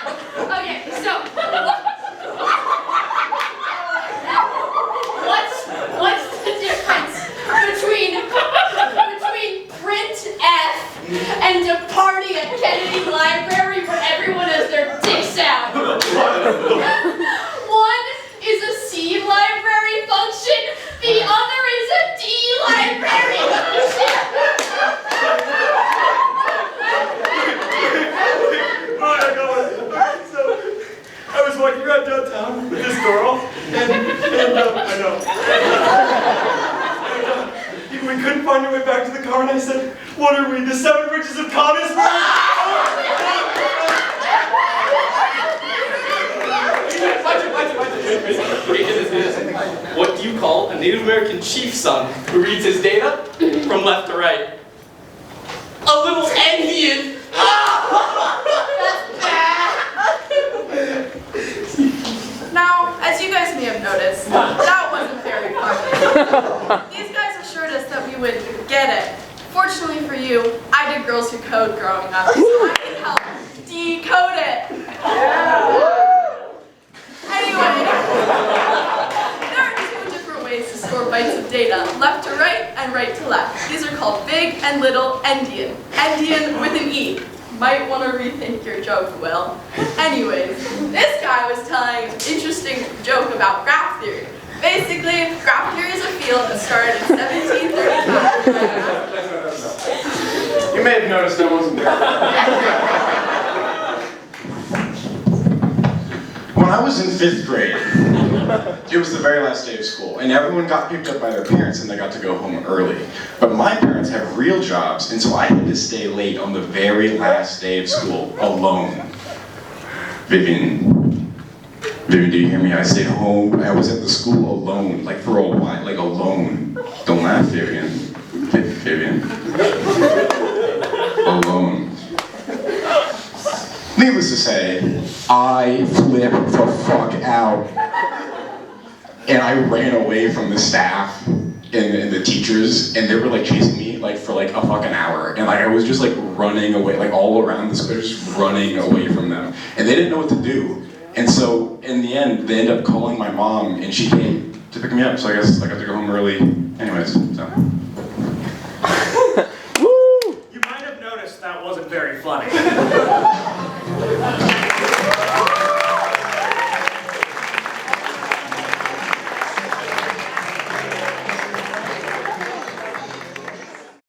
Okay, so what's the difference between print F and to party at Kennedy Library where everyone has their dicks out? One is a C library function, the other is a D library function. So, I was walking around downtown with this girl, and I know. We couldn't find our way back to the car, and I said, "What are we, the 7 riches of Conisburg?" What do you call a Native American chief's son who reads his data from left to right? A little Indian. Now, as you guys may have noticed, that wasn't very funny. These guys assured us that we would get it. Fortunately for you, I did Girls Who Code growing up, so I can help decode it. Anyway, there are 2 different ways to store bytes of data, left to right and right to left. These are called big and little endian. Endian with an E. Might want to rethink your joke, Will. Anyways, this guy was telling an interesting joke about graph theory. Basically, graph theory is a field that started in 1735. You may have noticed I wasn't there. When I was in 5th grade, it was the very last day of school, and everyone got picked up by their parents and they got to go home early. But my parents have real jobs, and so I had to stay late on the very last day of school, alone. Vivian, do you hear me? I stayed home, I was at the school alone, like for a while, like alone. Don't laugh, Vivian. Vivian. Alone. Needless to say, I flipped the fuck out. And I ran away from the staff and the teachers, and they were like chasing me like for like a fucking hour. And like I was just like running away, like all around the square, just running away from them. And they didn't know what to do. And so in the end, they ended up calling my mom, and she came to pick me up. So I guess I got to go home early anyways, so. You might have noticed that wasn't very funny.